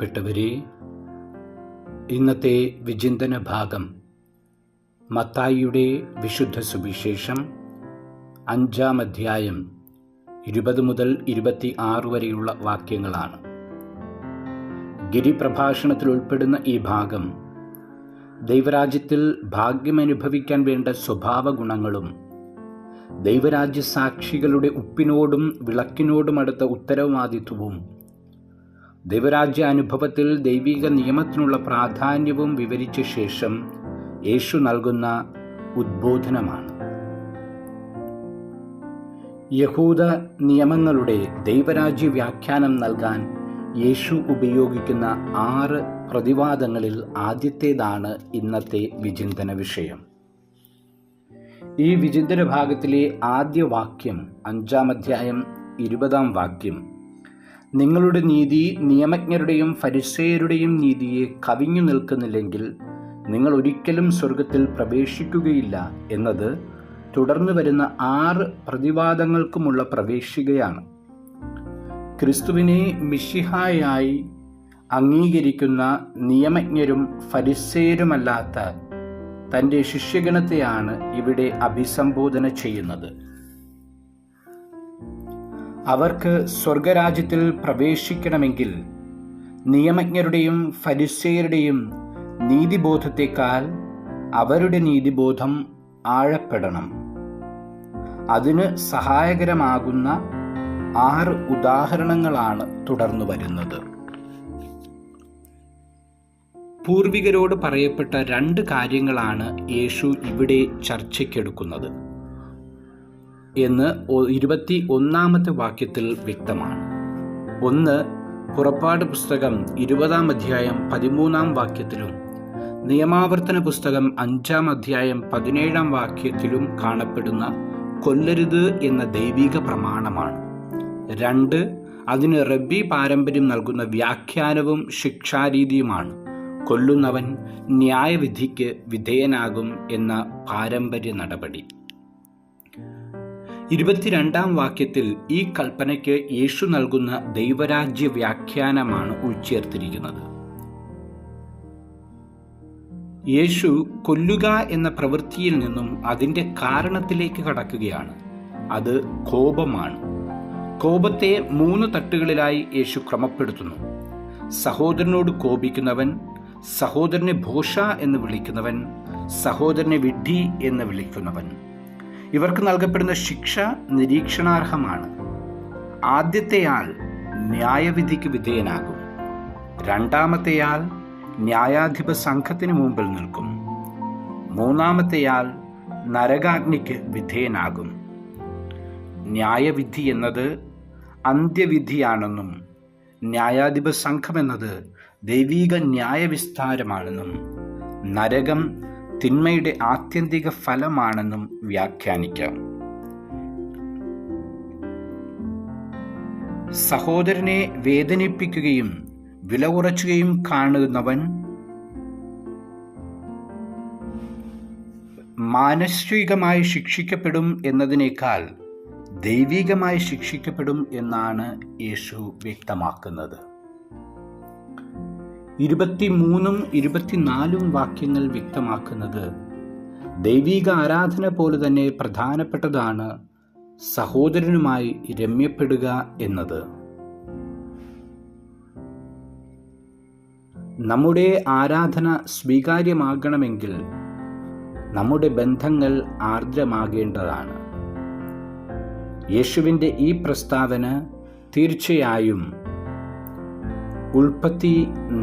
പ്രിയപ്പെട്ടവരെ, ഇന്നത്തെ വിചിന്തന ഭാഗം മത്തായിയുടെ വിശുദ്ധ സുവിശേഷം 5-ാം അധ്യായം 20 മുതൽ 26 വരെയുള്ള വാക്യങ്ങളാണ്. ഗിരിപ്രഭാഷണത്തിൽ ഉൾപ്പെടുന്ന ഈ ഭാഗം ദൈവരാജ്യത്തിൽ ഭാഗ്യമനുഭവിക്കാൻ വേണ്ട സ്വഭാവ ഗുണങ്ങളും ദൈവരാജ്യ സാക്ഷികളുടെ ഉപ്പിനോടും വിളക്കിനോടുമടുത്ത ഉത്തരവാദിത്വവും ദൈവരാജ്യ അനുഭവത്തിൽ ദൈവിക നിയമത്തിനുള്ള പ്രാധാന്യവും വിവരിച്ച ശേഷം യേശു നൽകുന്ന ഉദ്ബോധനമാണ്. യഹൂദ നിയമങ്ങളുടെ ദൈവരാജ്യ വ്യാഖ്യാനം നൽകാൻ യേശു ഉപയോഗിക്കുന്ന 6 പ്രതിവാദങ്ങളിൽ ആദ്യത്തേതാണ് ഇന്നത്തെ വിചിന്തന വിഷയം. ഈ വിചിന്തന ഭാഗത്തിലെ ആദ്യ വാക്യം 5-ാം അധ്യായം 20-ാം വാക്യം, നിങ്ങളുടെ നീതി നിയമജ്ഞരുടെയും ഫരിസേയരുടെയും നീതിയെ കവിഞ്ഞു നിൽക്കുന്നില്ലെങ്കിൽ നിങ്ങൾ ഒരിക്കലും സ്വർഗത്തിൽ പ്രവേശിക്കുകയില്ല എന്നത് തുടർന്നു വരുന്ന 6 പ്രതിവാദങ്ങൾക്കുമുള്ള പ്രവേശികയാണ്. ക്രിസ്തുവിനെ മിശിഹായായി അംഗീകരിക്കുന്ന നിയമജ്ഞരും ഫരിസേയരുമല്ലാത്ത തൻ്റെ ശിഷ്യഗണത്തെയാണ് ഇവിടെ അഭിസംബോധന ചെയ്യുന്നത്. അവർക്ക് സ്വർഗരാജ്യത്തിൽ പ്രവേശിക്കണമെങ്കിൽ നിയമജ്ഞരുടെയും ഫരിസേയരുടെയും നീതിബോധത്തെക്കാൾ അവരുടെ നീതിബോധം ആഴപ്പെടണം. അതിന് സഹായകരമാകുന്ന 6 ഉദാഹരണങ്ങളാണ് തുടർന്നു വരുന്നത്. പൂർവികരോട് പറയപ്പെട്ട 2 കാര്യങ്ങളാണ് യേശു ഇവിടെ ചർച്ചയ്ക്കെടുക്കുന്നത് എന്ന് 21-ാമത്തെ വാക്യത്തിൽ വ്യക്തമാണ്. ഒന്ന്, പുറപ്പാട് പുസ്തകം 20-ാം അധ്യായം 13-ാം വാക്യത്തിലും നിയമാവർത്തന പുസ്തകം 5-ാം അധ്യായം 17-ാം വാക്യത്തിലും കാണപ്പെടുന്ന കൊല്ലരുത് എന്ന ദൈവിക പ്രമാണമാണ്. 2, അതിന് റബ്ബി പാരമ്പര്യം നൽകുന്ന വ്യാഖ്യാനവും ശിക്ഷാരീതിയുമാണ്. കൊല്ലുന്നവൻ ന്യായവിധിക്ക് വിധേയനാകും എന്ന പാരമ്പര്യ നടപടി. 22-ാം വാക്യത്തിൽ ഈ കൽപ്പനയ്ക്ക് യേശു നൽകുന്ന ദൈവരാജ്യ വ്യാഖ്യാനമാണ് ഉൾച്ചേർത്തിരിക്കുന്നത്. യേശു കൊല്ലുക എന്ന പ്രവൃത്തിയിൽ നിന്നും അതിൻ്റെ കാരണത്തിലേക്ക് കടക്കുകയാണ്. അത് കോപമാണ്. കോപത്തെ 3 തട്ടുകളിലായി യേശു ക്രമപ്പെടുത്തുന്നു. സഹോദരനോട് കോപിക്കുന്നവൻ, സഹോദരനെ ഭോഷ എന്ന് വിളിക്കുന്നവൻ, സഹോദരനെ വിഡ്ഢി എന്ന് വിളിക്കുന്നവൻ. ഇവർക്ക് നൽകപ്പെടുന്ന ശിക്ഷ നിരീക്ഷണാർഹമാണ്. ആദ്യത്തെയാൾ ന്യായവിധിക്ക് വിധേയനാകും. 2-ാമത്തെയാൾ ന്യായാധിപ സംഘത്തിന് മുമ്പിൽ നിൽക്കും. 3-ാമത്തെയാൾ നരകാഗ്നിക്ക് വിധേയനാകും. ന്യായവിധി എന്നത് അന്ത്യവിധിയാണെന്നും ന്യായാധിപ സംഘം എന്നത് ദൈവിക ന്യായവിസ്താരമാണെന്നും നരകം തിന്മയുടെ ആത്യന്തിക ഫലമാണെന്നും വ്യാഖ്യാനിക്കാം. സഹോദരനെ വേദനിപ്പിക്കുകയും വില കുറച്ചുകയും കാണുന്നവൻ മാനസികമായി ശിക്ഷിക്കപ്പെടും എന്നതിനേക്കാൾ ദൈവികമായി ശിക്ഷിക്കപ്പെടും എന്നാണ് യേശു വ്യക്തമാക്കുന്നത്. 23-ഉം 24-ഉം വാക്യങ്ങൾ വ്യക്തമാക്കുന്നത് ദൈവിക ആരാധന പോലെ തന്നെ പ്രധാനപ്പെട്ടതാണ് സഹോദരനുമായി രമ്യപ്പെടുക എന്നത്. നമ്മുടെ ആരാധന സ്വീകാര്യമാകണമെങ്കിൽ നമ്മുടെ ബന്ധങ്ങൾ ആർദ്രമാകേണ്ടതാണ്. യേശുവിൻ്റെ ഈ പ്രസ്താവന തീർച്ചയായും ഉൽപ്പത്തി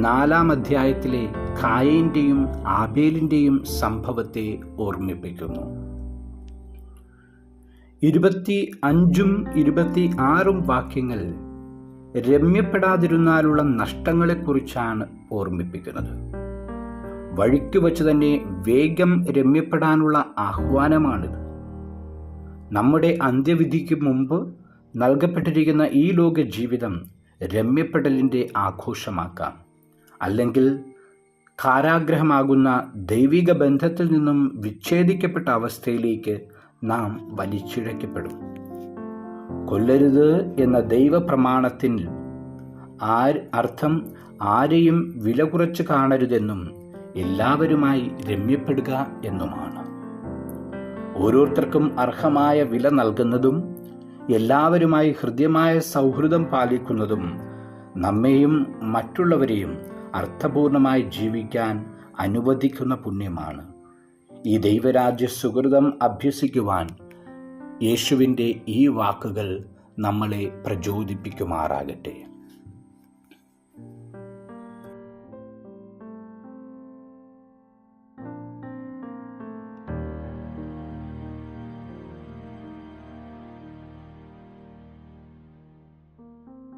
4-ാം അധ്യായത്തിലെ കായീൻ്റെയും ആബേലിൻ്റെയും സംഭവത്തെ ഓർമ്മിപ്പിക്കുന്നു. 25-ഉം 26-ഉം വാക്യങ്ങൾ രമ്യപ്പെടാതിരുന്നാലുള്ള നഷ്ടങ്ങളെക്കുറിച്ചാണ് ഓർമ്മിപ്പിക്കുന്നത്. വഴിക്ക് വച്ച് തന്നെ വേഗം രമ്യപ്പെടാനുള്ള ആഹ്വാനമാണിത്. നമ്മുടെ അന്ത്യവിധിക്ക് മുമ്പ് നൽകപ്പെട്ടിരിക്കുന്ന ഈ ലോക ജീവിതം രമ്യപ്പെടലിൻ്റെ ആഘോഷമാക്കാം. അല്ലെങ്കിൽ കാരാഗ്രഹമാകുന്ന ദൈവിക ബന്ധത്തിൽ നിന്നും വിച്ഛേദിക്കപ്പെട്ട അവസ്ഥയിലേക്ക് നാം വലിച്ചിഴക്കപ്പെടും. കൊല്ലരുത് എന്ന ദൈവപ്രമാണത്തിൽ അർത്ഥം ആരെയും വില കുറച്ച് കാണരുതെന്നും എല്ലാവരുമായി രമ്യപ്പെടുക എന്നുമാണ്. ഓരോരുത്തർക്കും അർഹമായ വില നൽകുന്നതും എല്ലാവരുമായി ഹൃദ്യമായ സൗഹൃദം പാലിക്കുന്നതും നമ്മെയും മറ്റുള്ളവരെയും അർത്ഥപൂർണമായി ജീവിക്കാൻ അനുവദിക്കുന്ന പുണ്യമാണ്. ഈ ദൈവരാജ്യ സുഹൃതം അഭ്യസിക്കുവാൻ യേശുവിൻ്റെ ഈ വാക്കുകൾ നമ്മളെ പ്രചോദിപ്പിക്കുമാറാകട്ടെ.